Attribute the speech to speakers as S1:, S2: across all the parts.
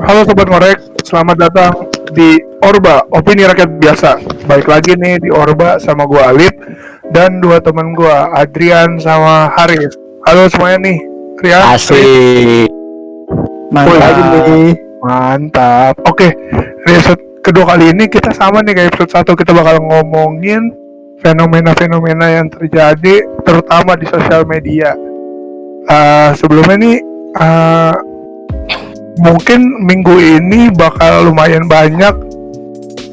S1: Halo Sobat Ngorek, selamat datang di Orba, Opini Rakyat Biasa. Baik lagi nih di Orba sama gua Alip dan dua teman gua, Adrian sama Haris. Halo semuanya nih, Rian.
S2: Asik.
S1: Mantap.
S2: Lagi nih.
S1: Mantap. Oke, di episode kedua kali ini kita sama nih kayak episode 1, kita bakal ngomongin fenomena-fenomena yang terjadi terutama di sosial media. Sebelumnya nih, mungkin minggu ini bakal lumayan banyak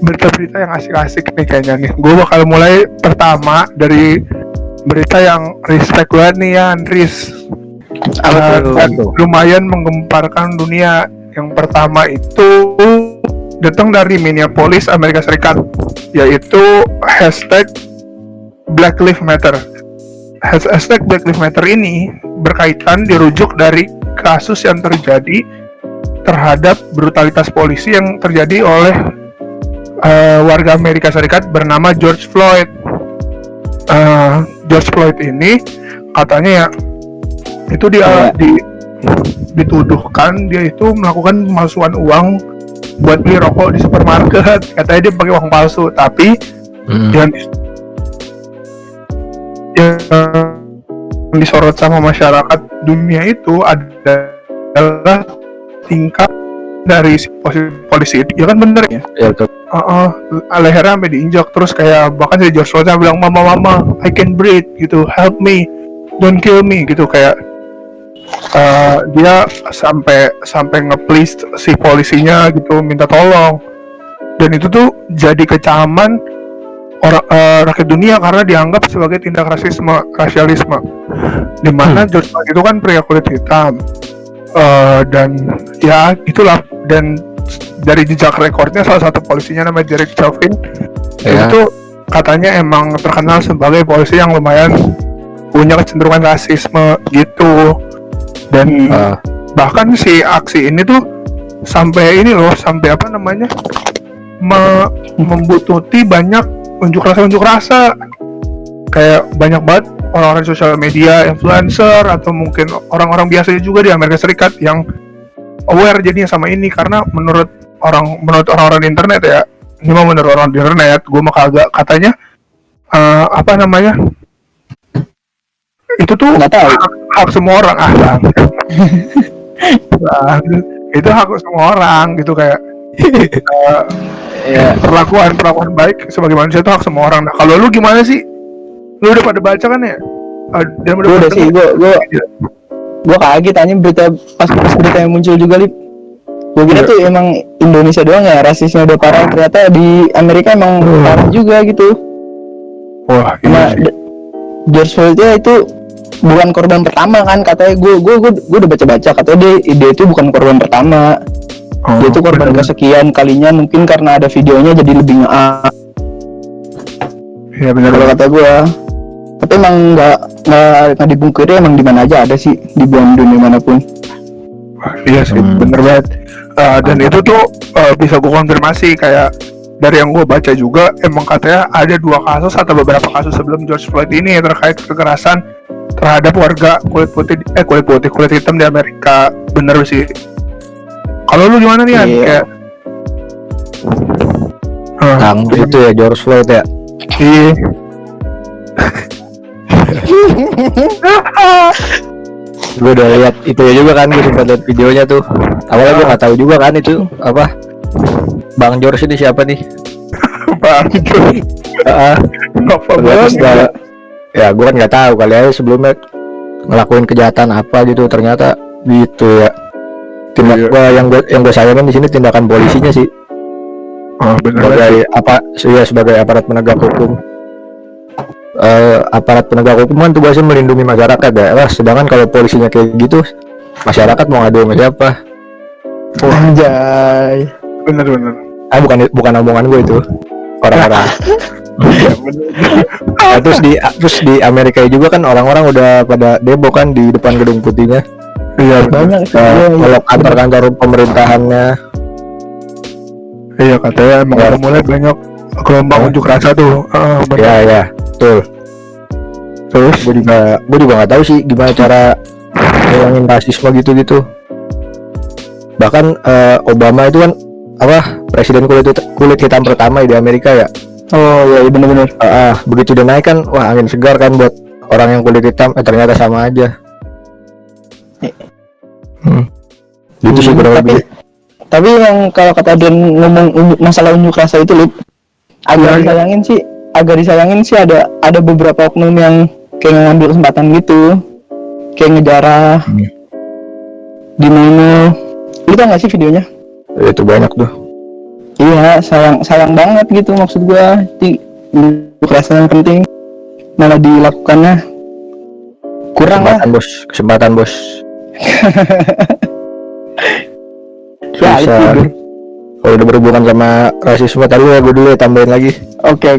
S1: berita-berita yang asik-asik nih kayaknya nih. Gue bakal mulai pertama dari berita yang respect banget nih ya, Andris. Lumayan menggemparkan dunia. Yang pertama itu datang dari Minneapolis, Amerika Serikat, yaitu hashtag Black Lives Matter. Hashtag Black Lives Matter ini berkaitan dirujuk dari kasus yang terjadi terhadap brutalitas polisi yang terjadi oleh warga Amerika Serikat bernama George Floyd. George Floyd ini katanya ya itu dia dituduhkan dia itu melakukan pemalsuan uang buat beli rokok di supermarket. Katanya dia pakai uang palsu, tapi yang disorot sama masyarakat dunia itu adalah tingkat dari si polisi itu. Ya kan bener ya?
S2: Ya betul.
S1: Lehernya sampai diinjak, terus kayak bahkan si George Floyd bilang mama I can breathe gitu, help me, don't kill me gitu, kayak dia sampai nge-please si polisinya gitu, minta tolong. Dan itu tuh jadi kecaman orang rakyat dunia karena dianggap sebagai tindak rasialisme, dimana George Floyd itu kan pria kulit hitam. Dan ya itulah, dan dari jejak rekornya salah satu polisinya namanya Derek Chauvin, itu katanya emang terkenal sebagai polisi yang lumayan punya kecenderungan rasisme gitu. Dan bahkan si aksi ini tuh sampai apa namanya membutuhkan banyak unjuk rasa, kayak banyak banget orang-orang di sosial media, influencer, atau mungkin orang-orang biasa juga di Amerika Serikat yang aware jadinya sama ini. Karena menurut orang-orang di internet ya, ini mah menurut orang di internet, gue mah kagak, katanya apa namanya itu tuh hak semua orang, itu hak semua orang gitu, kayak perlakuan baik sebagai manusia itu hak semua orang. Nah, kalau lu gimana sih? Lu udah pada baca kan ya? Dan
S3: udah sih, gue kaget tanya pas berita yang muncul juga, Lip. Gue kira tuh emang Indonesia doang ya rasisnya udah parah, ternyata di Amerika emang parah juga gitu.
S1: Wah,
S3: George Floyd itu bukan korban pertama kan, katanya. Gue udah baca katanya dia itu bukan korban pertama. Dia itu korban kesekian kalinya, mungkin karena ada videonya jadi lebih nge-up.
S1: Iya benar
S3: kalau kata gue. Tapi emang nggak dibungkiri, emang di mana aja ada sih, di belahan dunia manapun.
S1: Iya sih, bener banget. Dan itu tuh bisa gue konfirmasi, kayak dari yang gue baca juga, emang katanya ada 2 kasus atau beberapa kasus sebelum George Floyd ini terkait kekerasan terhadap warga kulit hitam di Amerika. Bener sih. Kalau lu gimana nih, An? Kayak
S2: itu ya George Floyd ya.
S1: Iya.
S2: Gue udah lihat itu ya juga kan, gue sempat lihat videonya tuh. Awalnya gue nggak tahu juga kan itu apa Bang George ini siapa nih.
S1: Bang George.
S2: Ya gue kan nggak tahu, kali aja sebelumnya ngelakuin kejahatan apa gitu, ternyata gitu ya. Tindak yang gue sayangin di sini tindakan polisinya sih. Sebagai aparat penegak hukum. Aparat penegak hukum kan tugasnya melindungi masyarakat ya. Sedangkan kalau polisinya kayak gitu, masyarakat mau ngadu sama siapa?
S3: Anjay.
S1: Bener.
S2: Bukan omongan gue itu. Orang-orang. Terus di Amerika juga kan orang-orang udah pada demo kan di depan gedung putihnya.
S1: Iya
S3: banyak.
S2: Kalau kantor-kantor pemerintahannya.
S1: Iya katanya emang udah mulai banyak gelombang unjuk rasa tuh.
S2: Iya, betul. Terus gue juga nggak tahu sih gimana cara ngilangin rasisme gitu. Bahkan Obama itu kan apa presiden kulit hitam pertama di Amerika ya.
S3: Oh iya, bener-bener.
S2: Begitu dia naik kan, wah angin segar kan buat orang yang kulit hitam. Ternyata sama aja. Gitu sih kurang lebih.
S3: Tapi yang kalau kata Adrian ngomong masalah unjuk rasa itu, Lip, agak disayangin sih ada beberapa oknum yang kayak ngambil kesempatan gitu, kayak ngejarah di mana. Lu tau gak sih videonya?
S2: Itu banyak tuh.
S3: Iya, sayang banget gitu, maksud gua di unjuk rasa yang penting malah dilakukannya kurang lah.
S2: Kesempatan bos.
S3: Ya,
S2: Bisa. Kalau udah berhubungan sama rasisme tadi gue dulu ya tambahin lagi.
S3: Oke.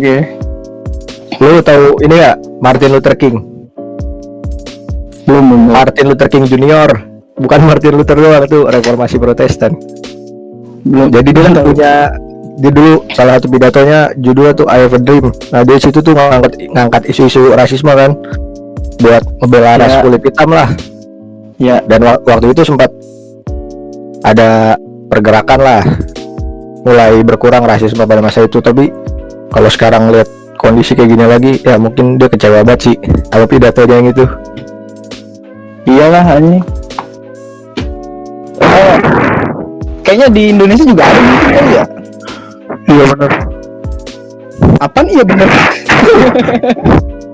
S2: Lu tahu ini ya Martin Luther King?
S3: Belum.
S2: Martin Luther King Junior, bukan Martin Luther doang, itu reformasi Protestan.
S3: Belum.
S2: Jadi dia kan punya, dia dulu salah satu pidatonya judulnya tuh I Have a Dream. Nah dia situ tuh ngangkat isu-isu rasisme kan, buat ngebela ras kulit hitam lah.
S3: Ya.
S2: Dan waktu itu sempat ada pergerakan lah, mulai berkurang rasisme pada masa itu. Tapi kalau sekarang lihat kondisi kayak gini lagi, ya mungkin dia kecewa banget sih sama pidatonya yang itu.
S3: Iyalah ini. Kayaknya di Indonesia juga ada gitu kan ya?
S1: Iya benar.
S3: Apaan iya bener?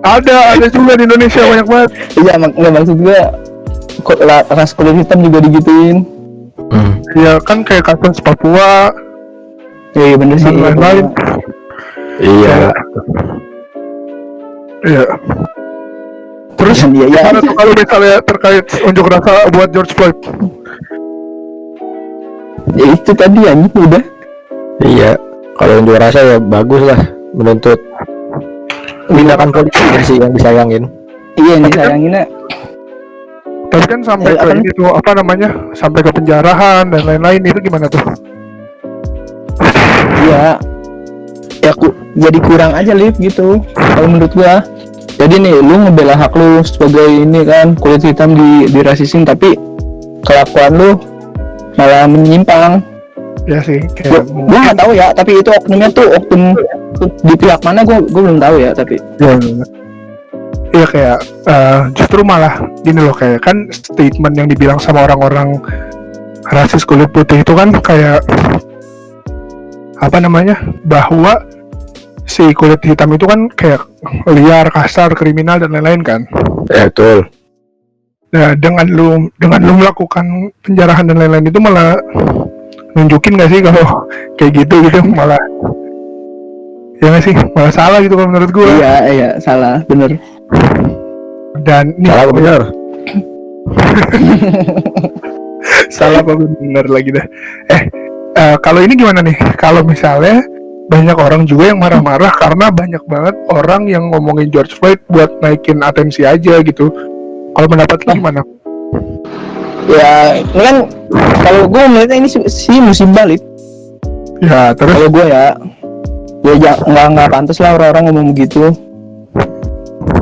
S1: Ada juga di Indonesia banyak banget.
S3: Iya, nggak maksud gue ras kulit hitam juga digituin.
S1: Iya kan kayak kasus Papua.
S3: Iya bener sih.
S1: Dan lain-lain.
S2: Iya.
S1: Iya. Terus
S3: Iya.
S1: gimana tuh kalau misalnya terkait unjuk rasa buat George Floyd?
S3: Ya itu tadi ya, udah.
S2: Iya. Kalau unjuk rasa ya bagus lah, menuntut tindakan politik sih yang disayangin.
S3: Iya, yang disayanginnya.
S1: Tapi kan sampai ke ini tuh apa namanya, sampai ke penjarahan dan lain-lain, itu gimana tuh?
S3: Iya. Ya jadi kurang aja Lip gitu kalau menurut gua. Jadi nih lu ngebela hak lu sebagai ini kan kulit hitam dirasisin, tapi kelakuan lu malah menyimpang.
S1: Ya sih, kayak
S3: Gua nggak tahu ya, tapi itu oknumnya tuh oknum di pihak mana gua belum tahu ya, tapi
S1: iya kayak justru malah gini loh, kayak kan statement yang dibilang sama orang-orang rasis kulit putih itu kan kayak apa namanya, bahwa si kulit hitam itu kan kayak liar, kasar, kriminal dan lain-lain kan.
S2: Ya betul.
S1: Nah dengan lu melakukan penjarahan dan lain-lain itu malah nunjukin gak sih kalau kayak gitu malah ya gak sih, malah salah gitu kalau menurut gue.
S3: Iya salah bener.
S1: Dan nih,
S2: salah bener.
S1: salah apa bener lagi dah. Kalau ini gimana nih? Kalau misalnya banyak orang juga yang marah-marah karena banyak banget orang yang ngomongin George Floyd buat naikin atensi aja gitu. Kalau pendapat lu gimana?
S3: Ya ini kan kalau gue melihatnya ini sih musim balik.
S1: Ya terus
S3: kalau gue ya nggak pantas lah orang-orang ngomong begitu.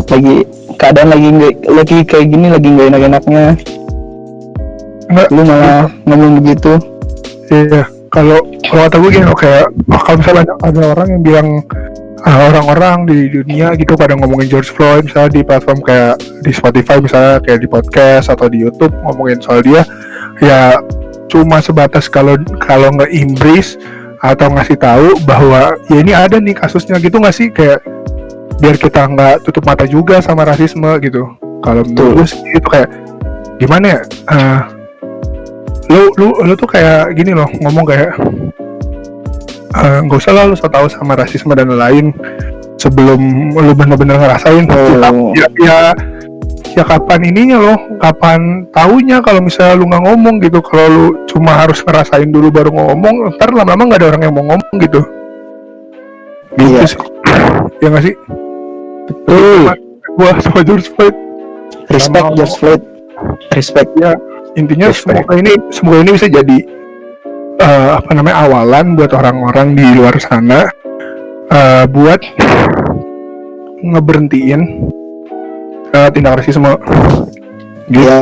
S3: Lagi keadaan lagi kayak gini, lagi nggak enak-enaknya. Lu malah ngomong begitu.
S1: Iya, kalau kata gue gini, kayak kalau misalnya ada orang yang bilang orang-orang di dunia gitu pada ngomongin George Floyd misalnya di platform kayak di Spotify misalnya, kayak di podcast atau di YouTube ngomongin soal dia, ya cuma sebatas kalau nge-embrace atau ngasih tahu bahwa ya ini ada nih kasusnya gitu nggak sih, kayak biar kita nggak tutup mata juga sama rasisme gitu. Kalau menurut gue itu kayak gimana ya, lu tuh kayak gini loh ngomong kayak nggak usah lah lu so tau sama rasisme dan lain sebelum lu bener-bener ngerasain. Ya kapan ininya loh, kapan taunya kalau misalnya lu nggak ngomong gitu. Kalau lu cuma harus ngerasain dulu baru ngomong, ntar lama-lama nggak ada orang yang mau ngomong gitu. Gitu sih. Ya nggak sih?
S2: Betul.
S1: Gua sama George Floyd.
S3: Respect George Floyd. Respect.
S1: Ya intinya semoga ini bisa jadi awalan buat orang-orang di luar sana buat ngeberhentiin tindak rasisme gitu.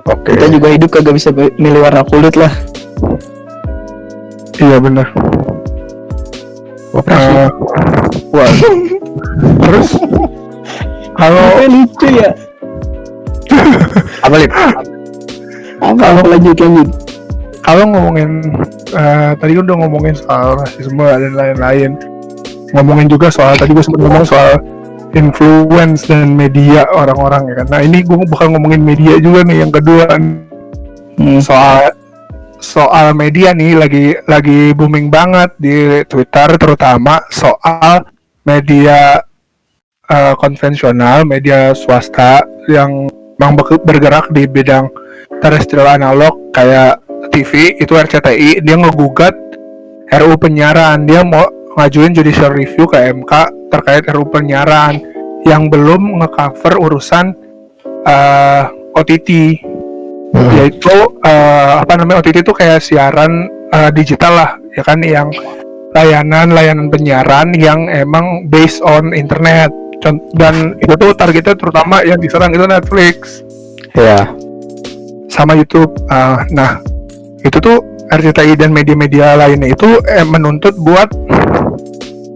S2: Oke.
S3: Kita juga hidup kagak bisa milih warna kulit lah.
S1: Iya benar. Wah. Terus kalau
S3: Apa lucu ya?
S2: Apa Lip?
S3: Apa lanjut.
S1: kalau ngomongin tadi kan udah ngomongin soal rasisme dan lain-lain, ngomongin juga soal tadi gue sempat ngomong soal influence dan media orang-orang ya kan. Nah ini gue bakal ngomongin media juga nih yang kedua. Soal media nih lagi booming banget di Twitter, terutama soal media konvensional, media swasta yang memang bergerak di bidang terestrial analog kayak TV, itu RCTI. Dia ngegugat RUU penyiaran, dia mau ngajuin judicial review ke MK terkait RUU penyiaran yang belum ngecover urusan OTT, yaitu OTT itu kayak siaran digital lah ya kan, yang layanan penyiaran yang emang based on internet, dan itu tuh targetnya terutama yang diserang itu Netflix
S2: Ya.
S1: sama YouTube. Nah itu tuh RCTI dan media-media lainnya itu menuntut buat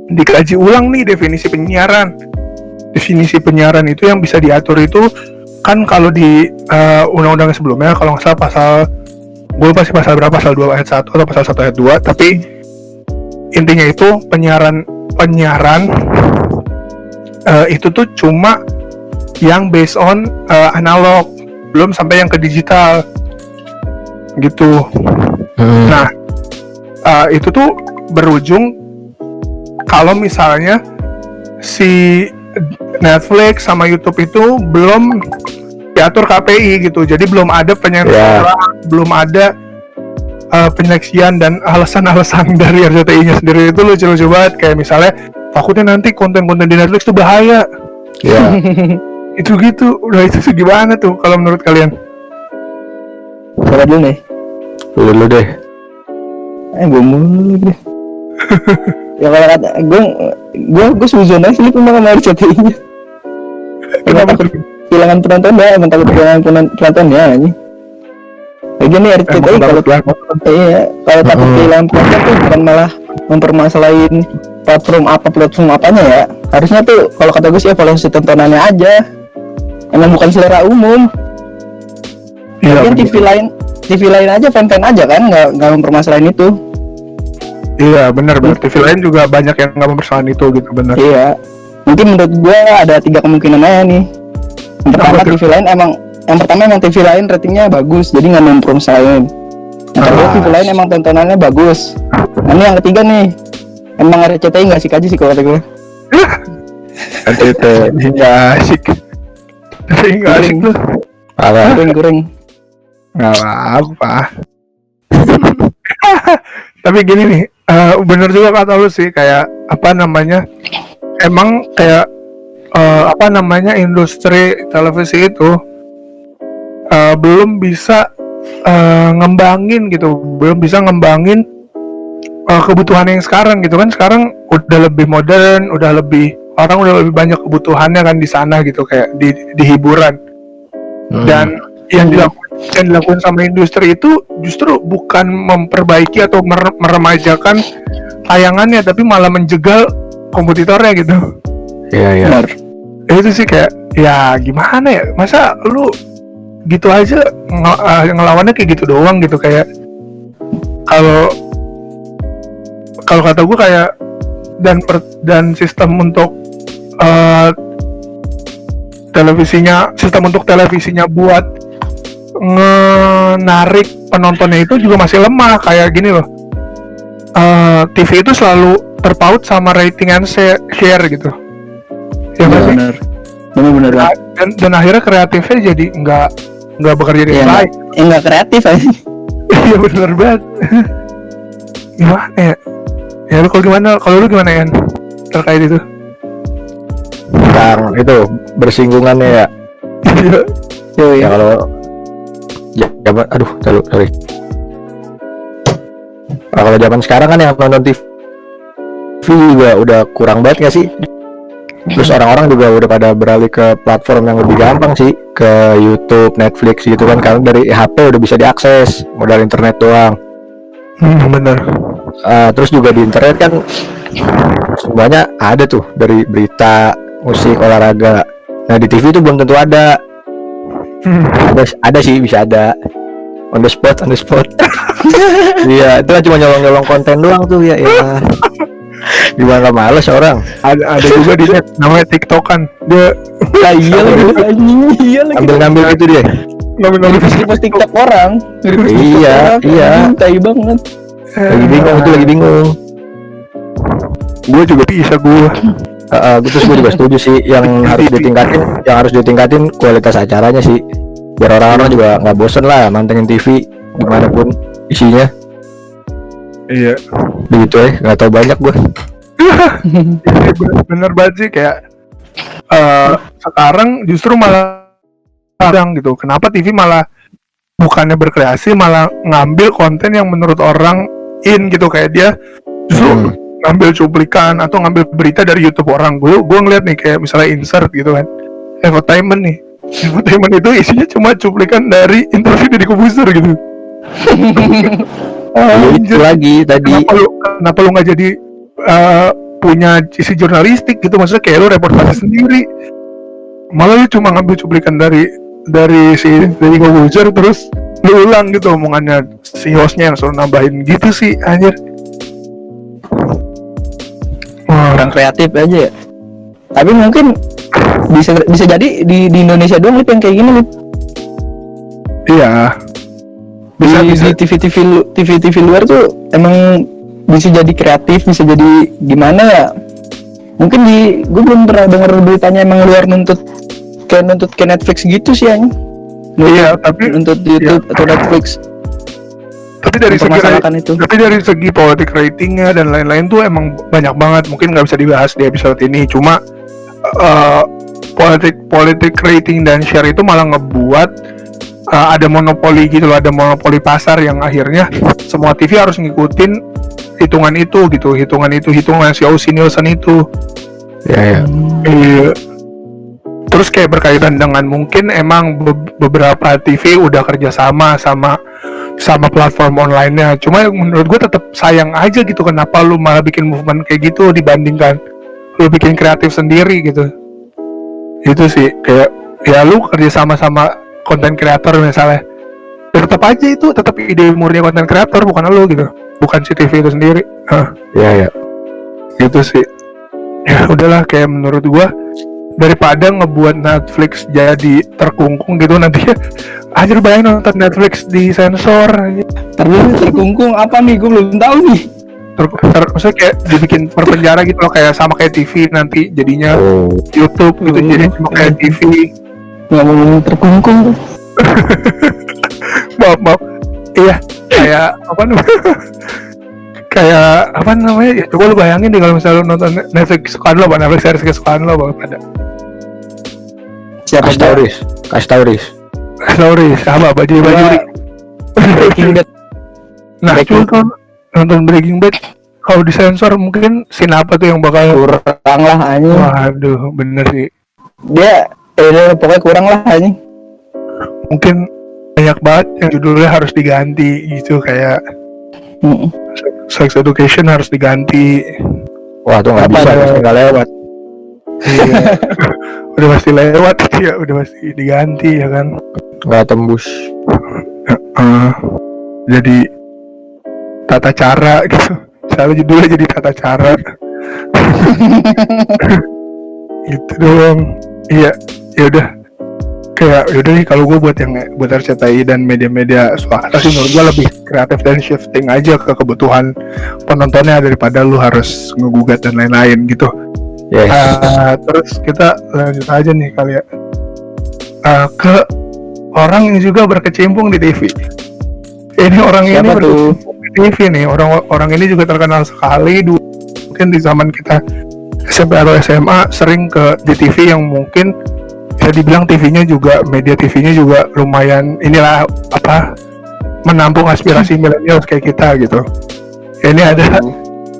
S1: dikaji ulang nih definisi penyiaran. Definisi penyiaran itu yang bisa diatur itu kan kalau di undang-undang sebelumnya, kalau nggak salah pasal, gue lupa sih pasal berapa, pasal 2 ayat 1 atau pasal 1 ayat 2, tapi intinya itu penyiaran itu tuh cuma yang based on analog, belum sampai yang ke digital gitu. Nah itu tuh berujung kalau misalnya si Netflix sama YouTube itu belum diatur KPI gitu, jadi belum ada penyensoran, belum ada penyeleksian dan alasan-alasan dari RCTI-nya sendiri. Itu lucu-lucu banget, kayak misalnya takutnya nanti konten-konten di Netflix tuh bahaya.
S2: Ya.
S1: Itu gitu. Udah itu sih gimana tuh kalau menurut kalian?
S3: Siapa dulu nih?
S2: Dulu deh.
S3: Gue mulu deh. Ya kalau kata gue suzon aja sih sama RCTI-nya.
S1: Kenapa?
S3: Kehilangan penonton ya, emang takut kehilangan penonton ya ini. Lagi nih RCTI kalau takut kehilangan penonton tuh bukan malah mempermasalahin platform apanya ya. Harusnya tuh kalau kata gue sih evaluasi tontonannya aja. Emang bukan selera umum.
S1: Iya,
S3: kan TV lain aja fan aja kan, nggak mempermasalahin itu.
S1: Iya benar. TV lain juga banyak yang nggak mempersoalkan itu gitu, benar.
S3: Iya. Mungkin menurut gue ada 3 kemungkinan aja nih. Yang pertama emang TV lain ratingnya bagus, jadi nggak mempermasalahin. Yang kedua TV lain emang tontonannya bagus. Nah, ini yang ketiga nih, emang RCTI nggak asik aja sih kalau kata gue.
S1: RCTI nggak asik. Nggak asik tuh.
S3: Goreng.
S1: Nggak apa. Tapi gini nih, bener juga kata lu sih, kayak emang kayak industri televisi itu belum bisa ngembangin kebutuhan yang sekarang gitu kan. Sekarang udah lebih modern, orang udah lebih banyak kebutuhannya kan di sana gitu, kayak di hiburan. Dan yang dilakukan sama industri itu justru bukan memperbaiki atau meremajakan tayangannya, tapi malah menjegal kompetitornya gitu.
S2: Iya.
S1: Itu sih kayak, ya gimana ya, masa lu gitu aja ngelawannya kayak gitu doang gitu. Kayak kalau kata gue kayak dan sistem untuk televisinya buat menarik penontonnya itu juga masih lemah. Kayak gini loh, TV itu selalu terpaut sama rating and share gitu ya.
S3: Benar.
S1: Dan akhirnya kreatifnya jadi nggak bekerja dengan baik.
S3: Nggak kreatif aja.
S1: Iya benar banget. Gimana ya? Ya kalau lu gimana Yan terkait itu?
S2: Tentang itu bersinggungannya ya. Ya kalau zaman, sorry. Kalau zaman sekarang kan yang nonton TV juga udah kurang banget nggak sih? Terus orang-orang juga udah pada beralih ke platform yang lebih gampang sih, ke YouTube, Netflix gitu kan, karena dari HP udah bisa diakses, modal internet doang.
S1: Bener.
S2: Terus juga di internet kan semuanya ada tuh, dari berita, musik, olahraga. Nah di TV itu belum tentu ada. Ada sih, bisa ada on the spot. Iya, itu kan cuma nyolong konten doang tuh ya. Gimana males orang.
S1: Ada juga di net namanya TikTok kan. Dia
S3: Iya lagi.
S2: ngambil gitu dia.
S1: ngambil
S3: Pas TikTok orang.
S2: Iya.
S3: Tai banget.
S2: Lagi bingung.
S1: Gue juga bisa gue.
S2: Terus gue juga setuju sih yang harus ditingkatin kualitas acaranya sih, biar orang-orang juga nggak bosen lah mantengin TV gimana pun isinya.
S1: Iya.
S2: Begitu nggak tahu banyak gue.
S1: Bener banget sih, kayak sekarang justru malah kadang gitu. Kenapa TV malah bukannya berkreasi, malah ngambil konten yang menurut orang in gitu, kayak dia justru ngambil cuplikan atau ngambil berita dari YouTube orang. Gue ngeliat nih kayak misalnya insert gitu kan, entertainment itu isinya cuma cuplikan dari interview Deddy Corbuzier gitu.
S2: Itu lagi tadi.
S1: Kenapa lu nggak jadi punya isi jurnalistik gitu, maksudnya kayak lu reportase sendiri, malah lu cuma ngambil cuplikan dari si Deddy Corbuzier terus lu ulang gitu omongannya si hostnya yang suruh nambahin gitu sih anjir.
S3: Orang kreatif aja ya. Tapi mungkin bisa jadi di Indonesia doang Lip yang kayak gini Lip.
S1: Iya. Bisa.
S3: Di TV luar tuh emang bisa jadi kreatif, bisa jadi gimana ya? Mungkin gue belum pernah dengar beritanya emang luar nuntut ke Netflix gitu sih anjing.
S1: Iya, tapi
S3: nuntut YouTube atau Netflix.
S1: Tapi dari segi politik ratingnya dan lain-lain tuh emang banyak banget, mungkin nggak bisa dibahas di episode ini. Cuma politik rating dan share itu malah ngebuat ada monopoli gitu loh, ada monopoli pasar yang akhirnya semua TV harus ngikutin hitungan si Aussie Nielsen itu.
S2: Iya.
S1: Terus kayak berkaitan dengan mungkin emang beberapa TV udah kerjasama sama platform online-nya. Cuma menurut gue tetap sayang aja gitu, kenapa lu malah bikin movement kayak gitu dibandingkan lu bikin kreatif sendiri gitu. Itu sih kayak ya lu kerjasama sama konten kreator misalnya, tetap aja itu tetap ide murni konten kreator, bukan lu gitu, bukan si TV itu sendiri.
S2: Iya.
S1: Gitu sih. Ya udahlah, kayak menurut gua daripada ngebuat Netflix jadi terkungkung gitu nanti ya. Anjir, bayangin nonton Netflix di sensor aja.
S3: Terkungkung apa nih? Gue belum tahu nih.
S1: Maksudnya kayak dibikin perpenjara gitu loh, kayak sama kayak TV nanti jadinya YouTube gitu, jadi cuma kayak TV.
S3: Nggak mau terkungkung tuh.
S1: maaf. Iya, kayak apa namanya? Ya, coba lu bayangin deh kalau misalnya lu nonton Netflix kesukaan lo, Netflix series kesukaan lo banget pada.
S2: Siapa Kastauris?
S1: Sama baju.
S3: Breaking Bad.
S1: Nah, coba nonton Breaking Bad, kalau disensor mungkin scene apa tuh yang bakal
S3: kurang lah anjing.
S1: Waduh, bener sih.
S3: Dia pokoknya kurang lah anjing.
S1: Mungkin banyak banget yang judulnya harus diganti gitu, kayak Sex Education harus diganti.
S2: Wah, tuh nggak bisa, nggak lewat.
S1: Iya. Udah pasti lewat ya, udah pasti diganti ya kan.
S2: Nggak tembus.
S1: Jadi tata cara gitu. Soalnya judulnya jadi tata cara. Gitu dong. Iya, ya udah. Kayak yaudah nih, kalau gue buat RCTI dan media-media swasta sih menurut gue lebih kreatif dan shifting aja ke kebutuhan penontonnya daripada lu harus ngegugat dan lain-lain gitu.
S2: Yes.
S1: Terus kita lanjut aja nih kali ya ke orang yang juga berkecimpung di TV. Ini orang
S3: siapa
S1: ini
S3: berkecimpung
S1: di TV nih, orang ini juga terkenal sekali mungkin di zaman kita SMP atau SMA sering di TV yang mungkin bisa dibilang TV-nya juga, media TV-nya juga lumayan inilah menampung aspirasi milenial kayak kita gitu. Ini ada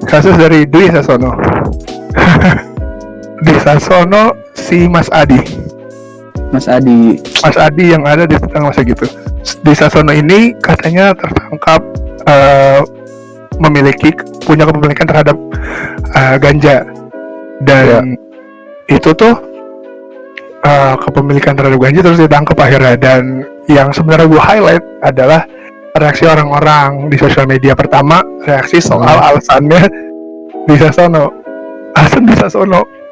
S1: kasus dari Dwi Sasono. di Sasono si Mas Adi yang ada di tetangga masa gitu. Di Sasono ini katanya tertangkap punya kepemilikan terhadap ganja, dan itu tuh kepemilikan terhadap ganja terus ditangkap akhirnya. Dan yang sebenarnya gue highlight adalah reaksi orang-orang di sosial media. Pertama, reaksi soal alasannya di Sasono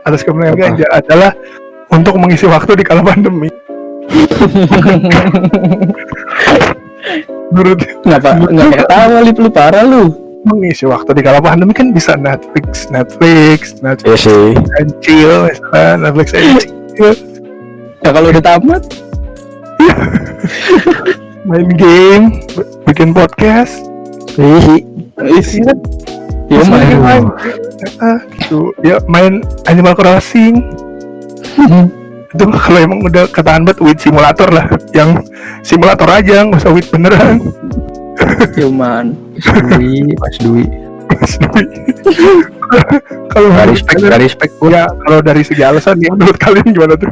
S1: atas kepemilikan ganja adalah untuk mengisi waktu di kala pandemi. Menurut
S3: Nggak ketawa lu parah lu.
S1: Mengisi waktu di kala pandemi kan bisa Netflix
S2: Iya sih.
S1: and chill, misalnya Netflix and chill,
S3: Ya kalau udah tamat
S1: main game, bikin podcast,
S3: isi ya
S1: main gitu. Ya main Animal Crossing. Itu kalau emang udah ketahan banget with simulator lah, yang simulator aja nggak usah with beneran.
S3: cuman
S2: Mas Dwi.
S1: Kalau
S2: Gak respect pun.
S1: ya, kalau dari segi alasan ya, menurut kalian gimana tuh?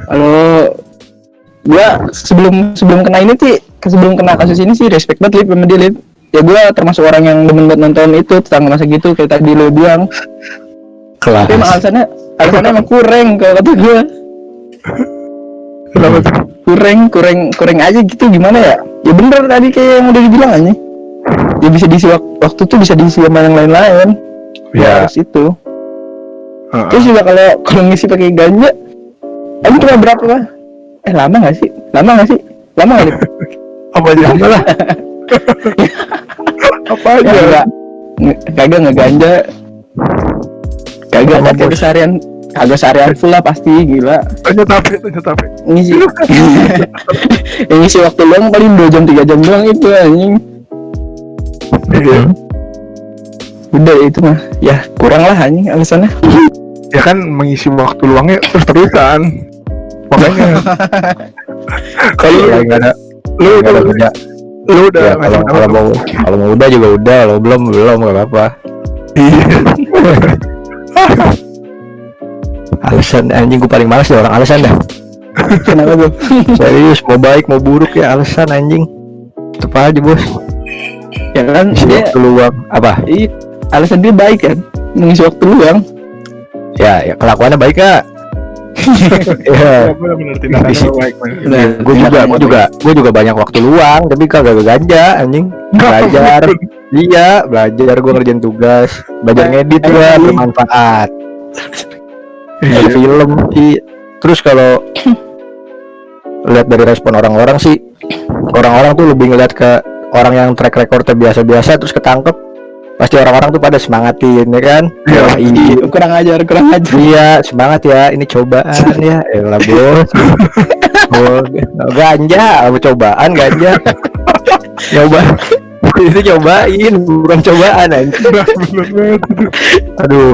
S3: kalau gua sebelum kena ini sih, sebelum kena kasus ini sih respect banget Lip sama dia Lip. Ya gua termasuk orang yang demen banget nonton itu tetangga masa gitu kayak tadi lo bilang.
S2: Kelas.
S3: Tapi emang alasannya emang kurang kalau kata gua.
S1: Kenapa tuh?
S3: kurang aja gitu, gimana ya? Ya bener tadi kayak yang udah dibilang aja. Ya bisa diisi waktu tuh bisa diisi sama yang lain-lain.
S2: Ya.
S3: Harus itu. Terus juga kalau ngisi pakai ganja, ini cuma berapa Pak? Lama nggak sih? Lama nggak Lip?
S1: Apa aja lah? Apa aja?
S3: Ya, kagak ngeganja. Kagak seharian full lah pasti, gila.
S1: Tanya tapi.
S3: Ngisi waktu luang paling 2 jam 3 jam doang itu anjing.
S1: Iya.
S3: Udah itu mah ya kurang lah anjing alasannya.
S1: Ya kan mengisi waktu luangnya terus-terusan. Makanya kalau
S2: Nggak ada.
S1: lu
S2: Nggak ada kerja.
S1: udah
S2: Ya,
S1: ngasih
S2: kalau mau udah juga udah, kalau belum nggak apa-apa.
S1: Iya.
S2: Alasan anjing, gue paling malas deh orang alasan dah.
S3: Kenapa tuh?
S2: Serius, mau baik mau buruk ya alasan anjing. Tetep aja bos.
S3: Ya kan
S2: Isi
S3: dia
S2: waktu luang apa?
S3: iya, alasan dia baik kan mengisi waktu luang.
S2: Ya kelakuannya baik kak. Iya.
S1: Benar-benar tindakannya baik.
S3: Nah,
S2: Gue juga banyak waktu luang, tapi kagak ganja anjing. Belajar, iya belajar, gue ngerjain tugas, belajar ngedit gue bermanfaat. Dari film sih. Terus kalau lihat dari respon orang-orang sih, orang-orang tuh lebih ngeliat ke orang yang track recordnya biasa-biasa terus ketangkep, pasti orang-orang tuh pada semangatin ya kan.
S1: Iya.
S3: Iya, kurang ajar.
S2: Iya, semangat ya, ini cobaan ya. Elah bos. Oh, ganja, cobaan ganja. Coba. Itu cobain, bukan cobaan anjing.
S1: Benar banget.
S2: Aduh.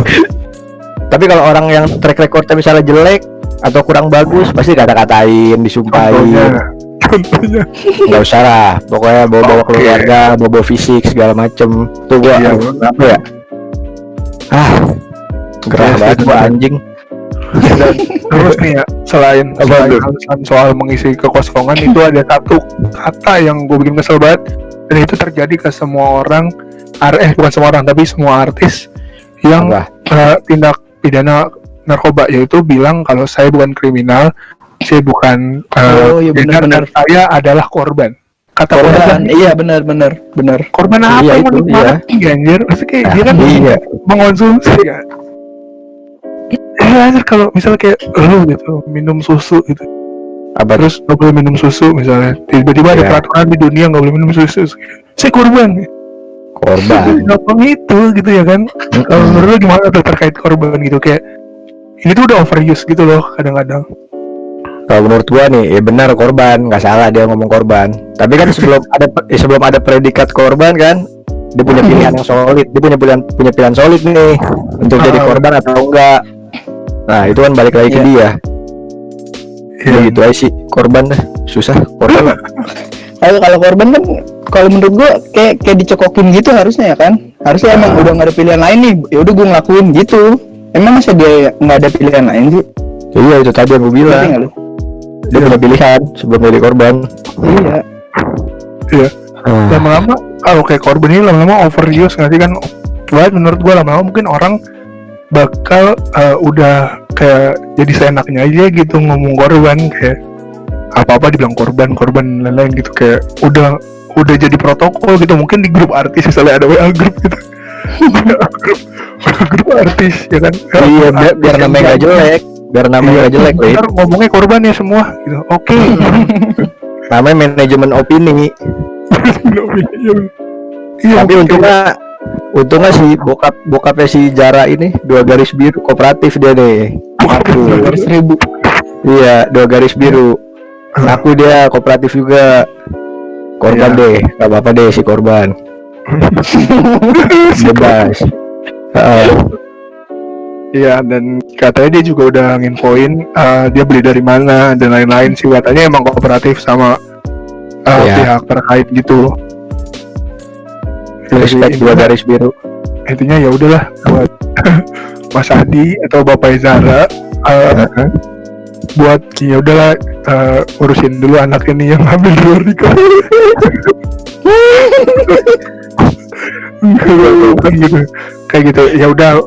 S2: Tapi kalau orang yang track recordnya misalnya jelek atau kurang bagus, pasti kata-katain, disumpahin.
S1: Contohnya.
S2: Nggak usah lah, pokoknya bawa-bawa keluarga, bawa fisik segala macem. Tuh gua
S1: Iya,
S2: apa ya? Gerah
S1: Iya,
S2: banget
S1: iya,
S2: gua
S1: iya.
S2: anjing.
S1: Dan terus nih ya, selain
S2: tuh?
S1: alasan soal mengisi kekosongan, itu ada satu kata yang gue bikin kesel banget, dan itu terjadi ke semua orang, bukan semua orang tapi semua artis yang
S2: Apa?
S1: tindak pidana narkoba, yaitu bilang kalau saya bukan kriminal, saya bukan
S3: Oh, iya,
S1: beredar,
S3: benar.
S1: dan saya adalah korban. Kata korban,
S3: Iya benar.
S1: korban apa
S2: Iya,
S1: yang mau
S2: itu,
S1: dinikmati anjir? Maksudnya kayak dia kan
S2: Iya.
S1: mengonsumsi kan. Anjir, kalau misalnya kayak lu gitu minum susu gitu,
S2: Apa terus?
S1: terus nggak boleh minum susu misalnya, tiba-tiba ada
S2: Iya.
S1: peraturan di dunia nggak boleh minum susu, saya korban.
S2: Korban.
S1: Gampang itu gitu ya kan. Kalau menurut lu gimana tuh terkait korban gitu, kayak ini tuh udah overuse gitu loh kadang-kadang.
S2: Kalau menurut gua nih, ya benar korban, nggak salah dia ngomong korban. Tapi kan sebelum ada predikat korban kan, dia punya pilihan yang solid, dia punya pilihan solid nih untuk jadi korban atau enggak. Nah itu kan balik lagi ke dia. Ya gitu aja sih, korban dah susah korban.
S3: Kalau korban kan, kalau menurut gua kayak dicokokin gitu harusnya ya kan. Harusnya emang udah nggak ada pilihan lain nih. Ya udah gua ngelakuin gitu. Emang masa dia nggak ada pilihan lain sih?
S2: Iya itu tadi yang gue
S3: Ngerti
S2: bilang.
S3: nggak lu?
S2: Dia punya pilihan sebelum jadi korban.
S3: Iya.
S1: Iya.
S2: Ah,
S1: Lama-lama kalau kayak korban ini lama-lama overuse nggak sih kan? Wah, menurut gua lama-lama mungkin orang bakal udah kayak jadi seenaknya aja gitu ngomong korban, kayak apa-apa dibilang korban lain-lain gitu, kayak udah jadi protokol gitu. Mungkin di grup artis misalnya ada WA grup gitu. grup artis ya kan.
S2: iya biar namanya gak jelek. Biar namanya gak jelek, Lid.
S1: Ntar ngomongnya korban ya semua gitu. Oke.
S2: Namanya manajemen opini.
S1: Iya,
S2: Tapi untungnya si bokapnya si Jara ini 2 garis biru kooperatif dia deh. Aku.
S3: 200.000.
S2: Iya 2 garis biru. Aku dia kooperatif juga. Korban
S1: Iya.
S2: deh, gak apa-apa deh si korban. Bebas.
S1: Iya, dan katanya dia juga udah nginfoin dia beli dari mana dan lain-lain sih. Katanya emang kooperatif sama
S2: Iya.
S1: pihak terkait gitu.
S2: Respect 2 garis biru.
S1: Intinya ya udahlah buat Mas Adi atau Bapak Zara, buat ya udahlah urusin dulu anak ini yang hamil di luar nikah. Kan gitu, kayak gitu. Ya udah,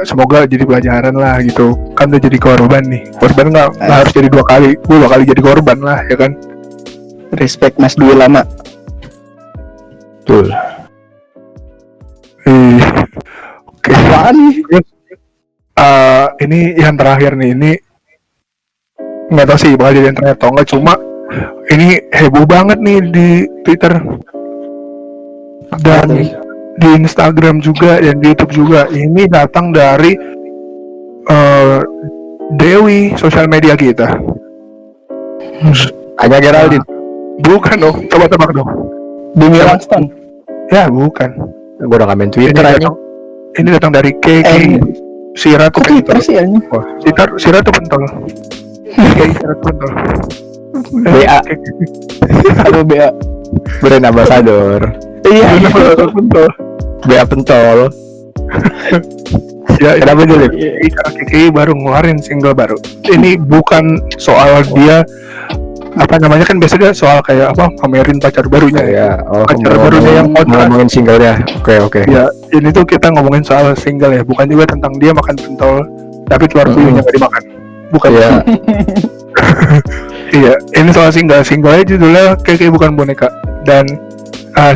S1: semoga jadi pelajaran lah gitu. Kan udah jadi korban nih. Korban nggak harus jadi 2 kali. Gue 2 kali jadi korban lah ya kan.
S3: Respect Mas Dwi lama.
S2: Betul.
S1: Oke.
S3: Apaan nih?
S1: Ini yang terakhir nih, ini nggak tahu sih bakal jadi yang terakhir atau nggak, cuma ini heboh banget nih di Twitter dan di Instagram juga dan di YouTube juga. Ini datang dari Dewi sosial media kita.
S2: Hanya Geraldine.
S1: Bukan dong, coba tebak dong.
S3: Demi Langston.
S1: Ya bukan.
S2: Gue udah ngamen
S1: Ini
S2: Twitter aja.
S1: datang, ini datang dari Keke. Si Ratu
S3: Kok Twitter
S1: Pentol.
S3: sih anjing?
S1: Si Ratu Pentol. Keke si Ratu Pentol.
S2: BA.
S3: Halo Bea.
S2: Brand ambassador.
S3: Iya.
S1: Ratu Pentol.
S2: BA pentol.
S1: Ya,
S2: Kenapa dia, Lip?
S1: karena Keke baru ngeluarin single baru. Ini bukan soal dia apa namanya, kan biasanya soal kayak apa pamerin pacar barunya ya.
S2: Ya, oh,
S1: Pacar barunya yang kontra.
S2: ngomongin singlenya. Oke.
S1: Ya, ini tuh kita ngomongin soal single ya, bukan juga tentang dia makan pentol tapi telur puyuhnya nggak dimakan. Bukan.
S2: Iya.
S1: Iya, ini soal single. Singlenya judulnya Keke Bukan Boneka, dan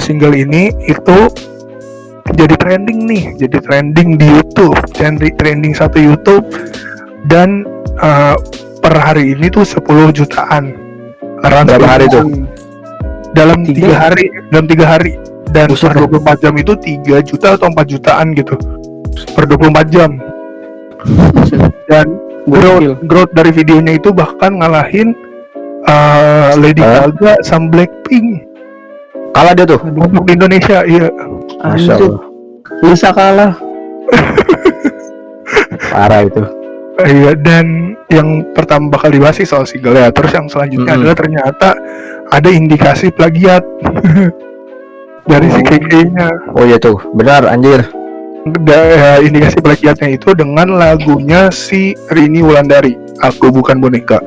S1: single ini itu jadi trending nih, jadi trending di YouTube, trending satu YouTube, dan per hari ini tuh 10 jutaan.
S2: Berapa hari tuh?
S1: Dalam 3
S3: Tiga.
S1: hari, dan
S2: Buset.
S1: per 24 jam itu 3 juta atau 4 jutaan gitu per 24 jam. Dan
S3: Gokil.
S1: growth dari videonya itu bahkan ngalahin Lady Gaga sama Blackpink
S2: Kalah dia tuh.
S1: untuk di Indonesia. Iya,
S2: Masya
S3: Anjir.
S2: Allah.
S3: Bisa kalah.
S2: Parah itu.
S1: iya. Dan yang pertama bakal dibahas sih soal single ya. Terus yang selanjutnya adalah ternyata ada indikasi plagiat dari si Keke-nya.
S2: Oh iya tuh, benar anjir.
S1: Indikasi plagiatnya itu dengan lagunya si Rini Wulandari, Aku Bukan Boneka.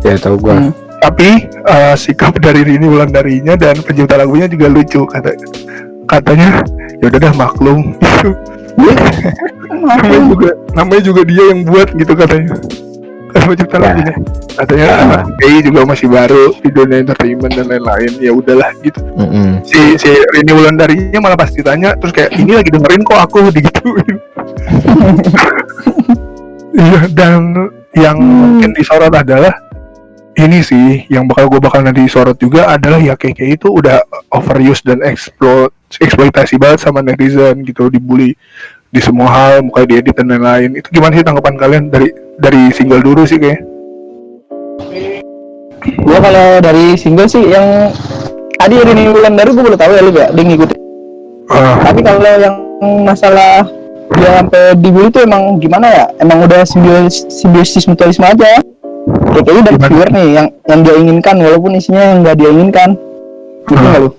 S2: Ya tahu gua.
S1: Tapi sikap dari Rini Wulandarinya dan pencipta lagunya juga lucu, katanya ya udah dah maklum. namanya juga dia yang buat gitu katanya. Pencipta
S2: Ya.
S1: lagunya. Katanya anak gay juga masih baru di dunia entertainment dan lain-lain. Ya udahlah gitu. Si Rini Wulandarinya malah pas ditanya terus kayak ini lagi dengerin kok aku digituin. Iya, dan yang mungkin disorot adalah ini sih, yang gue bakal nanti sorot juga adalah ya Keke itu udah overuse dan eksploitasi banget sama netizen gitu, dibully di semua hal, mulai diedit dan lain-lain. Itu gimana sih tanggapan kalian dari single dulu sih kayaknya?
S3: Gua kalau dari single sih yang tadi Rini Wulandari gua baru tahu ya lu gak dia ngikutin. Tapi kalau yang masalah dia sampai dibully tuh emang gimana ya? Emang udah simbiosis mutualisme aja. Kayaknya udah
S1: Gimana?
S3: viewer nih yang dia inginkan walaupun isinya yang nggak dia inginkan. Gitu nggak lu?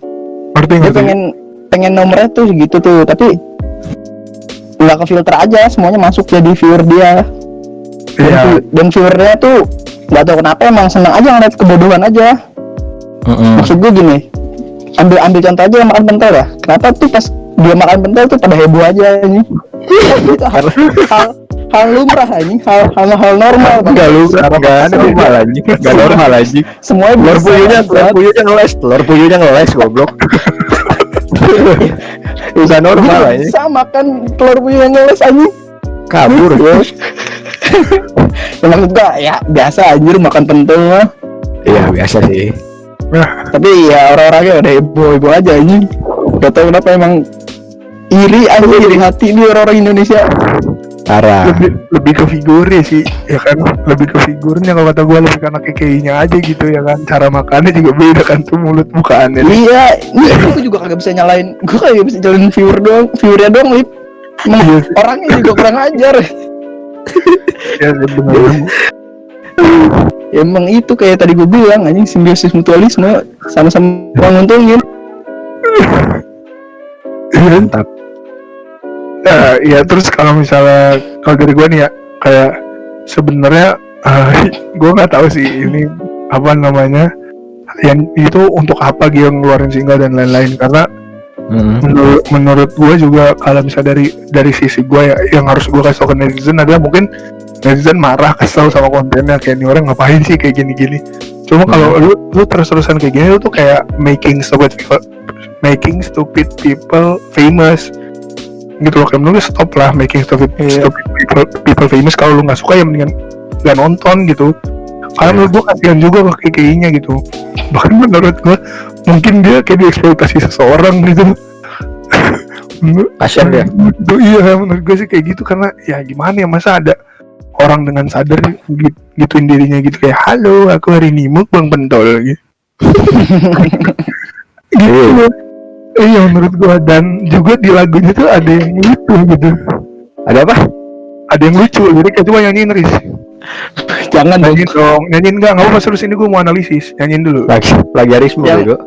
S1: Ngerti
S3: Dia
S1: ngerti.
S3: pengen nomornya tuh segitu tuh, tapi nggak ke filter aja, semuanya masuk jadi viewer dia.
S1: Iya.
S3: Dan viewernya tuh nggak tahu kenapa emang senang aja ngeliat kebodohan aja. Maksud gue gini, ambil contoh aja makan pentol ya. Kenapa tuh pas dia makan pentol tuh pada heboh aja ini? Itu hal lumrah ini, hal normal.
S2: Enggak normal lagi. Enggak normal lagi.
S3: Semuanya
S2: telur puyuhnya ngeles goblok. Bisa normal aja.
S3: Sama kan telur puyuh yang ngeles aja.
S2: Kabur bos.
S3: Ya, maksud gua ya biasa anjir makan pentol mah.
S2: Iya biasa sih.
S1: Nah,
S3: Tapi ya orang-orangnya udah heboh aja anjing. Gak tau kenapa emang iri hati nih orang-orang Indonesia.
S2: Parah.
S1: lebih ke figurnya sih, ya kan? Lebih ke figurnya kalau kata gue, lebih karena KKI-nya aja gitu ya kan. Cara makannya juga beda kan tuh, mulut bukaannya.
S3: Iya, ini gue juga kagak bisa nyalain. Gue kagak bisa nyalain viewernya doang, Lip. Emang
S1: Iya.
S3: orangnya juga kurang ajar.
S1: Ya sebenarnya.
S3: Emang itu kayak tadi gue bilang anjing, simbiosis mutualisme, sama-sama nguntungin.
S2: Mantap.
S1: Ya terus kalau misalnya kalau dari gue nih ya, kayak sebenarnya gue nggak tahu sih ini apa namanya, yang itu untuk apa dia ngeluarin single dan lain-lain, karena menurut gue juga kalau misalnya dari sisi gue ya, yang harus gue kasih tau ke netizen adalah mungkin netizen marah, kesel sama kontennya, kayak ini orang ngapain sih kayak gini-gini. Cuma kalau lu terus-terusan kayak gini, lu tuh kayak making stupid people famous gitu loh. Kayak menurut stop lah making stupid people famous. Kalau lu nggak suka ya mendingan nggak nonton gitu. Karena menurut gue kasihan juga ke KKI-nya gitu. Bahkan menurut gue mungkin dia kayak dieksploitasi seseorang gitu.
S2: Kasihan dia.
S1: Iya menurut gue sih kayak gitu, karena ya gimana ya, masa ada orang dengan sadar gituin dirinya gitu, kayak halo aku hari ini mukbang pentol gitu. Gitu. Iya menurut gua, dan juga di lagunya tuh ada yang lucu gitu.
S2: Ada apa?
S1: Ada yang lucu, jadi kayak cuma nyanyiin Riz.
S3: Jangan dong.
S1: Nyanyiin dong, nyanyiin enggak apa terus ini gua mau analisis. Nyanyiin dulu.
S2: Plagiarisme
S3: Yang-
S2: bego.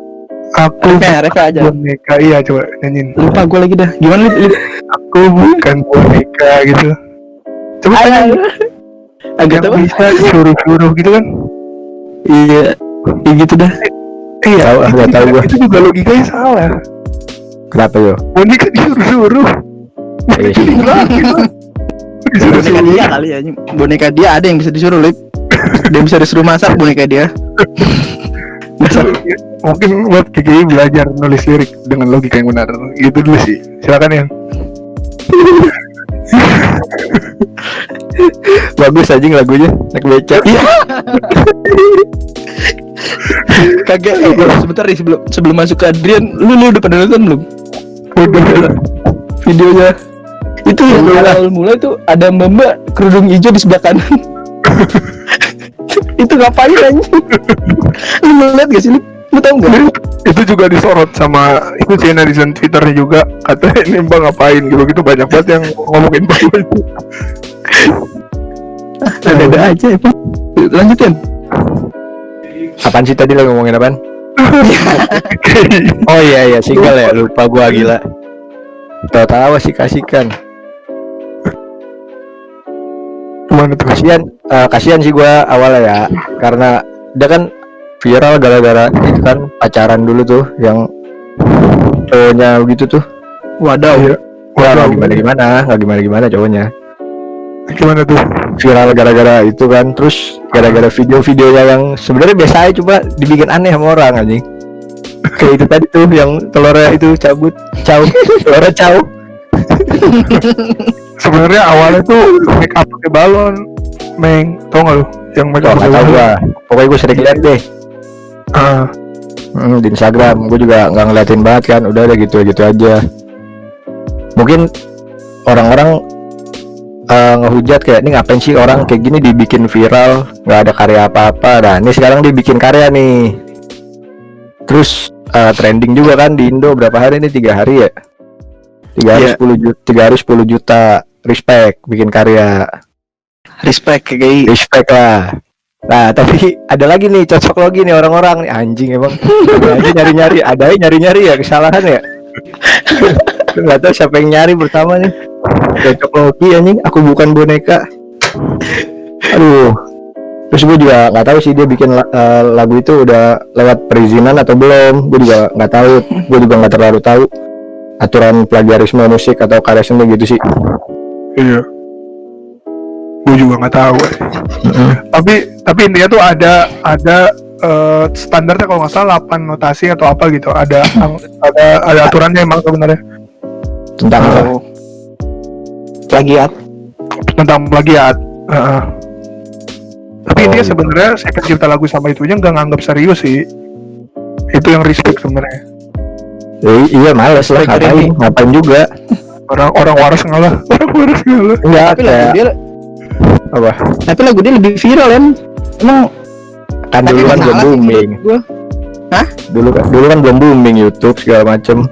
S1: Aku
S3: Reka aja.
S1: boneka, iya coba nyanyiin.
S3: Lupa gue lagi dah. Gimana Lip?
S1: Aku bukan boneka gitu. Coba nyanyi.
S3: Agak
S1: Yang
S3: tahu.
S1: bisa suruh-suruh gitu kan.
S3: Iya. Ya gitu dah.
S1: Iya,
S2: Tahu,
S1: itu
S2: nggak tahu
S1: juga-
S2: gua.
S1: itu juga logikanya salah.
S2: Kenapa yo?
S1: Boneka disuruh-suruh.
S2: Iya.
S3: Boneka dia kali ya. Boneka dia ada yang bisa disuruh, Lip. Dia bisa disuruh masak boneka dia.
S1: Mungkin buat KKI belajar nulis lirik dengan logika yang benar. Gitu dulu sih. Silakan ya.
S2: Bagus anjing lagunya. Naik beca.
S3: Kagak. Sebentar nih sebelum masuk ke Adrian, lu udah pada nonton belum?
S1: Udah.
S3: Videonya. Itu yang awal mulai tuh ada mbak kerudung hijau di sebelah kanan. Itu ngapain anjing? Lu ngeliat gak sih lu? Lu tau gak?
S1: Itu juga disorot sama itu sih netizen Twitternya juga, katanya ini mbak ngapain gitu banyak banget yang ngomongin mbak itu.
S3: Ada aja ya, Pak. Lanjutin.
S2: Apaan sih tadi lo ngomongin apaan? Oh iya single ya, lupa gua gila. Tahu-tahu sih kasihkan.
S1: Gimana tuh?
S2: Kasihan sih gua awalnya ya, karena dia kan viral gara-gara itu kan pacaran dulu tuh yang cowoknya begitu tuh.
S3: Wadaw.
S1: Iya.
S2: Wah, nggak gimana cowoknya.
S1: Gimana tuh?
S2: Viral gara-gara itu kan, terus gara-gara video-videonya yang sebenarnya biasa aja, coba dibikin aneh sama orang anjing. Kayak itu tadi tuh yang telurnya itu telurnya caw.
S1: Sebenarnya awalnya tuh make up pakai balon, Meng, tau nggak lu? Yang make up
S2: Nggak
S1: pakai
S2: tahu
S1: balon.
S2: gua, pokoknya gua sering lihat deh.
S1: Ah,
S2: Di Instagram gue juga nggak ngeliatin banget kan, udah gitu aja. Mungkin orang-orang ngehujat kayak ini ngapain sih orang kayak gini dibikin viral, nggak ada karya apa-apa. Nah ini sekarang dia bikin karya nih, terus trending juga kan di Indo berapa hari ini, 3 hari ya, 3 hari 10 juta, respect bikin karya,
S3: Respect kayak
S2: respect lah. Nah tapi ada lagi nih cocok lagi nih orang-orang nih, anjing emang. Nyari-nyari ya kesalahan ya. Nggak tahu siapa yang nyari pertama nih. Cocok Loki anjing, aku bukan boneka. Aduh. Terus gue juga nggak tahu sih dia bikin lagu itu udah lewat perizinan atau belum. Gue juga nggak tahu. Gue juga nggak terlalu tahu aturan plagiarisme musik atau karya seni gitu sih.
S1: Iya. Gue juga nggak tahu. Tapi intinya tuh ada standarnya kalau nggak salah 8 notasi atau apa gitu. Ada aturannya emang sebenarnya.
S2: Tentang
S3: plagiat.
S2: Hmm.
S1: Plagiat. Tapi intinya sebenarnya saya pencipta lagu sama itunya nggak nganggap serius sih. Itu yang respect sebenarnya.
S2: Iya males lah, ngapain juga.
S1: Orang waras ngalah.
S2: Enggak
S3: Tapi lagu
S2: kayak
S3: dia,
S2: apa?
S3: tapi lagu dia lebih viral kan? Emang
S2: Kan dulu kan belum booming. Dulu kan belum booming YouTube segala macem.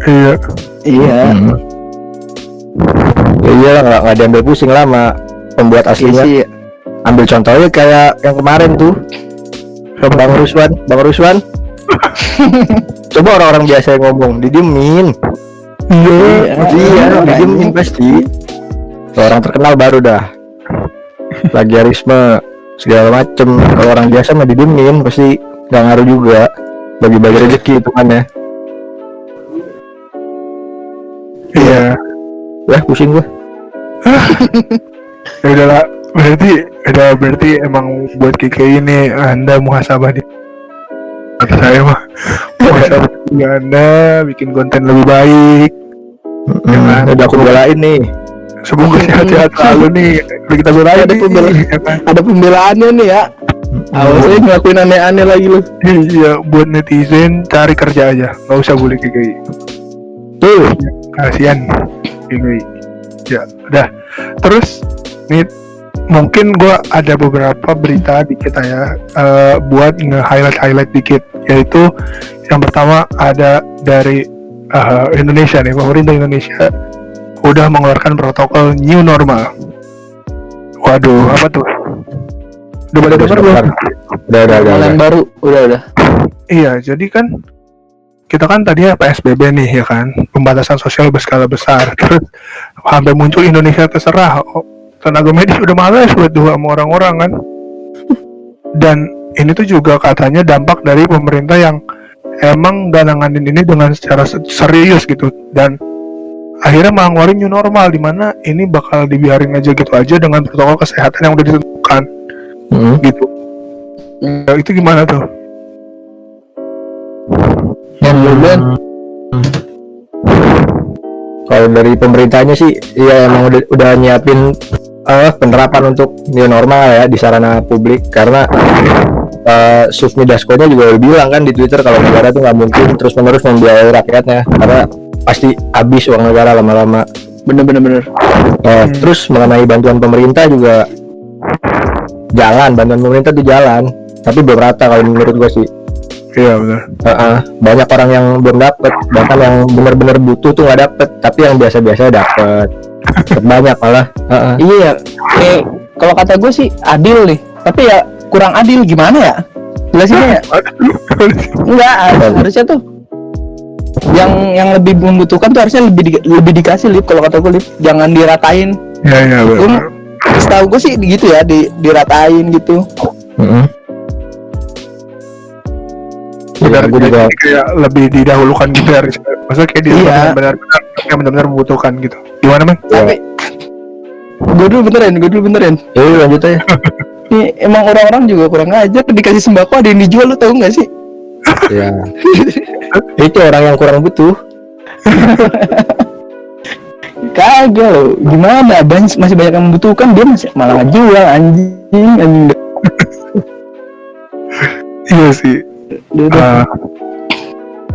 S1: Iya.
S3: Iya.
S2: Ya iyalah, nggak diambil pusing lama pembuat aslinya.
S3: Iya sih.
S2: Ambil contohnya kayak yang kemarin tuh Bang Ruswan. Coba orang-orang biasa yang ngomong didiemin. Iya, didiemin pasti. Orang terkenal baru dah plagiarisme segala macem. Kalau orang biasa mah didiemin pasti nggak ngaruh juga. Bagi-bagi rezeki itu kan ya.
S1: Iya.
S2: Ya pusing gua.
S1: Ya udahlah, berarti emang buat Kiki ini Anda muhasabah nih. Kata saya mah muhasabah juga Anda bikin konten lebih baik.
S2: Udah aku belain nih.
S1: Semoga sehat-sehat selalu nih. Udah kita belain
S3: Ada
S1: nih.
S3: pembelaan. Ada pembelaannya nih ya. Awalnya ngelakuin aneh-aneh lagi lu.
S1: Iya, buat netizen cari kerja aja, nggak usah bully Kiki.
S2: Tuh.
S1: Kasian Kiki. Ya udah. Terus nih mungkin gua ada beberapa berita dikit ya, buat nge-highlight dikit, yaitu yang pertama ada dari Indonesia nih, pemerintah Indonesia udah mengeluarkan protokol new normal. Waduh, apa tuh? Udah pada denger belum?
S3: Normal yang baru, udah.
S1: Iya, jadi kan kita kan tadinya PSBB nih ya kan, pembatasan sosial berskala besar. Terus sampai muncul Indonesia terserah. Tenaga medis udah malas buat dua sama orang-orang kan. Dan ini tuh juga katanya dampak dari pemerintah yang emang gak nanganin ini dengan secara serius gitu, dan akhirnya malah ngeluarin new normal, dimana ini bakal dibiarin aja gitu aja dengan protokol kesehatan yang udah ditentukan gitu. Ya, itu gimana tuh?
S2: Kalau dari pemerintahnya sih, ya emang udah nyiapin penerapan untuk new normal ya di sarana publik, karena Sufmi Dasko-nya juga udah bilang kan di Twitter kalau negara tuh nggak mungkin terus-menerus membiayai rakyatnya, karena pasti habis uang negara lama-lama.
S3: Bener.
S2: Terus mengenai bantuan pemerintah juga bantuan pemerintah tuh jalan, tapi belum rata kalau menurut gua sih.
S1: Iya benar.
S2: Banyak orang yang belum dapet, bahkan yang benar-benar butuh tuh nggak dapet, tapi yang biasa-biasa dapet. Banyak malah.
S3: Iya, kalau kata gue sih adil nih, tapi ya kurang adil gimana ya? Jelasinnya ya? Enggak, harusnya tuh yang lebih membutuhkan tuh harusnya lebih dikasih, Lip. Kalau kata gue, Lip, jangan diratain.
S1: Iya benar.
S3: Setahu gue sih gitu ya, diratain gitu.
S1: Benar,
S2: gue juga
S1: kayak lebih didahulukan gitu ya. Maksudnya kayak dia benar-benar membutuhkan gitu. Gimana Bang?
S3: Tapi gue dulu beneran.
S2: lanjut aja.
S3: Ini emang orang-orang juga kurang ajar, dikasih sembako ada yang dijual, lu tahu nggak sih?
S2: Ya. Itu orang yang kurang butuh.
S3: Kagak loh, gimana? Masih banyak yang membutuhkan, dia masih malah ngejual, anjing.
S1: Iya sih.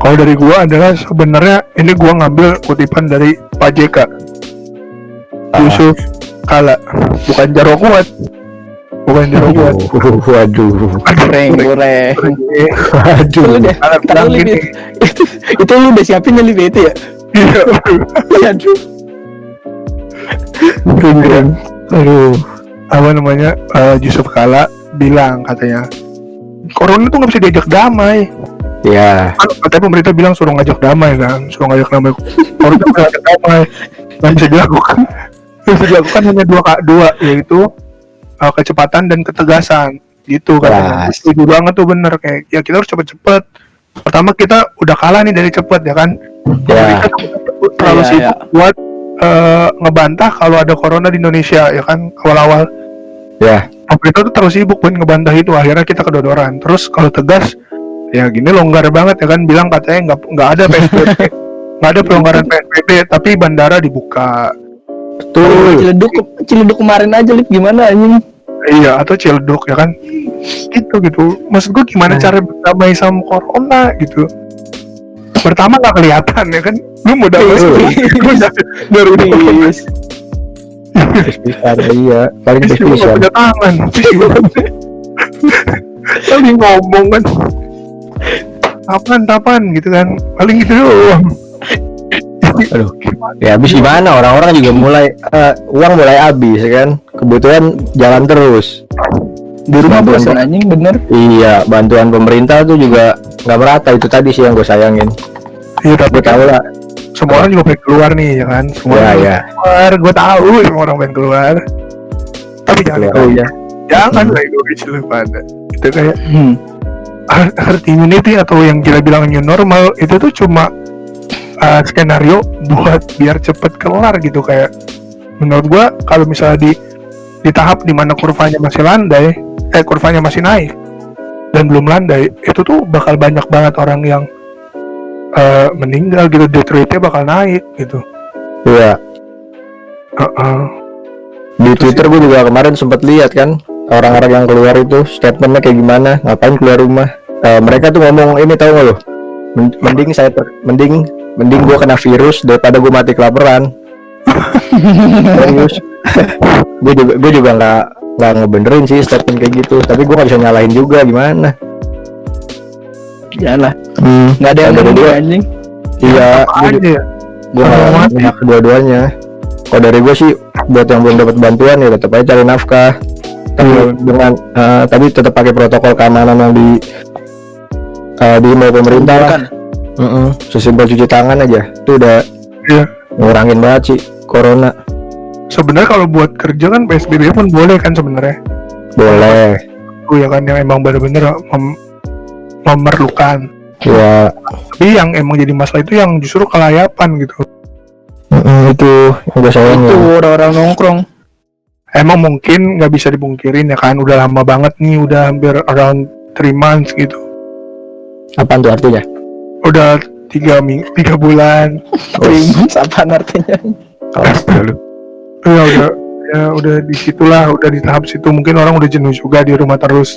S1: Kalau dari gua adalah sebenarnya ini gua ngambil kutipan dari Pak JK, Yusuf Kala, bukan Jarwo Kuat.
S2: Waduh.
S3: Goreng.
S2: Waduh.
S3: Itu lu udah siapin ya, Lip, itu ya?
S1: Iya.
S3: Aduh.
S2: Keren. Aduh.
S1: Apa namanya? Yusuf Kala bilang katanya, corona tuh nggak bisa diajak damai.
S2: Ya,
S1: Kan katanya pemerintah bilang suruh ngajak damai kan, suruh ngajak damai. Orang tuh ngajak damai, yang bisa dilakukan, yang bisa dilakukan hanya dua, yaitu kecepatan dan ketegasan, gitu katanya.
S2: Jelas.
S1: Setuju banget tuh, bener, kayak ya kita harus cepet-cepet. Pertama kita udah kalah nih dari cepet ya kan.
S2: Ya,
S1: Pemerintah terlalu
S3: Iya,
S1: sibuk buat ngebantah kalau ada corona di Indonesia ya kan, awal-awal.
S2: ya,
S1: Pemerintah tuh terlalu sibuk buat ngebantah itu, akhirnya kita kedodoran. Terus kalau tegas, ya gini longgar banget ya kan, bilang katanya nggak ada PSBB, nggak ada pelonggaran PSBB, tapi bandara dibuka.
S2: betul.
S3: Ciledug kemarin aja Lip, gimana anjing?
S1: Iya, atau Ciledug ya kan, gitu. Maksud gue gimana cara berdamai sama corona gitu. Pertama nggak kelihatan ya kan, lu mau damai gue dari
S3: Please.
S2: Bisa, iya, paling
S1: Gue
S2: bisa.
S1: nggak punya tangan, kali ngomong kan, tapan gitu kan, paling gitu doang.
S2: Aduh, ya habis gimana? Orang-orang juga mulai uang mulai habis ya kan, kebutuhan jalan terus.
S3: Di rumah
S2: Bantuan
S3: bosan anjing bener.
S2: Iya, bantuan pemerintah tuh juga nggak merata, itu tadi sih yang gue sayangin.
S1: Iya, tapi
S2: Gue tahu lah.
S1: semua orang juga pengen keluar nih ya kan, semua
S2: Ya,
S1: orang
S2: ya.
S1: keluar, gue tahu semua orang pengen keluar, tapi jangan
S2: Keluar
S1: egois,
S2: aja.
S1: jangan egois lu pada itu kayak
S3: Hmm.
S1: herd immunity atau yang kita bilang new normal itu tuh cuma skenario buat biar cepet kelar gitu. Kayak menurut gua kalau misalnya di tahap dimana kurvanya masih landai, kurvanya masih naik dan belum landai, itu tuh bakal banyak banget orang yang meninggal gitu, death rate-nya bakal naik gitu.
S2: Iya. Di Twitter gue juga kemarin sempat lihat kan, orang-orang yang keluar itu statementnya kayak gimana, ngapain keluar rumah. Mereka tuh ngomong ini, tahu nggak lo? Mending gue kena virus daripada gue mati kelaparan. Serius. gue juga nggak ngebenerin sih statement kayak gitu, tapi gue nggak bisa nyalahin juga, gimana.
S3: Janganlah. Nggak ada yang
S2: Dari
S3: bener
S2: gua.
S3: anjing.
S2: Iya,
S1: Aja ya.
S2: gue nggak punya kedua-duanya. Kalau dari gue sih, buat yang belum dapat bantuan ya tetap aja cari nafkah. Tapi dengan tapi tetap pakai protokol keamanan yang diimbau pemerintah lah. Sesimpel cuci tangan aja, itu udah
S1: Iya.
S2: ngurangin banget sih corona.
S1: Sebenarnya kalau buat kerja kan PSBB pun boleh kan sebenarnya.
S2: Boleh.
S1: Itu ya kan yang emang bener-bener memerlukan.
S2: Ya,
S1: Tapi yang emang jadi masalah itu yang justru kelayapan gitu.
S2: itu yang gue sayangin.
S3: Itu orang-orang nongkrong.
S1: Emang mungkin nggak bisa dipungkirin ya kan, udah lama banget nih, udah hampir around 3 months gitu.
S2: Apaan tuh artinya?
S1: Udah 3 bulan.
S3: Primus apaan artinya?
S1: Ya udah di situlah, udah di tahap situ. Mungkin orang udah jenuh juga di rumah terus.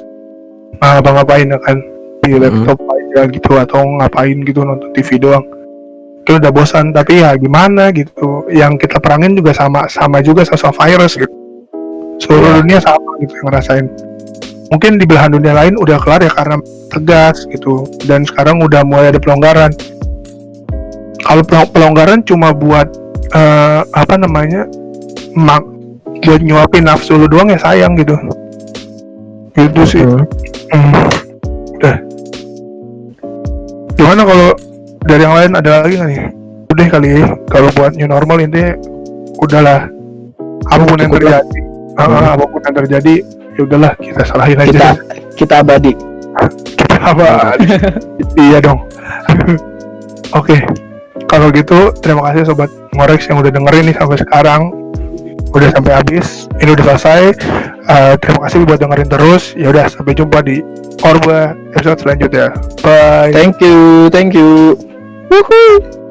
S1: Ngapain ya kan, di laptop aja gitu atau ngapain gitu, nonton TV doang. Mungkin udah bosan, tapi ya gimana gitu. Yang kita perangin juga sama juga sosial virus gitu. Seluruh dunia sama gitu yang ngerasain. Mungkin di belahan dunia lain udah kelar ya karena tegas gitu, dan sekarang udah mulai ada pelonggaran. Kalau pelonggaran cuma buat buat nyuapin nafsu lu doang ya sayang gitu. Gitu sih. Udah. Gimana kalau dari yang lain ada lagi nggak nih? Udah kali ya. Kalau buat new normal ini udahlah. Apapun yang terjadi, apapun yang terjadi, ya udahlah kita salahin aja.
S3: Kita abadi.
S1: Kita apa? Iya dong. Oke. Kalau gitu terima kasih sobat Ngorex yang udah dengerin nih sampai sekarang. Udah sampai habis. Ini udah selesai. Terima kasih buat dengerin terus. Ya udah, sampai jumpa di Orba episode selanjutnya. Bye.
S3: Thank you.
S2: Woohoo.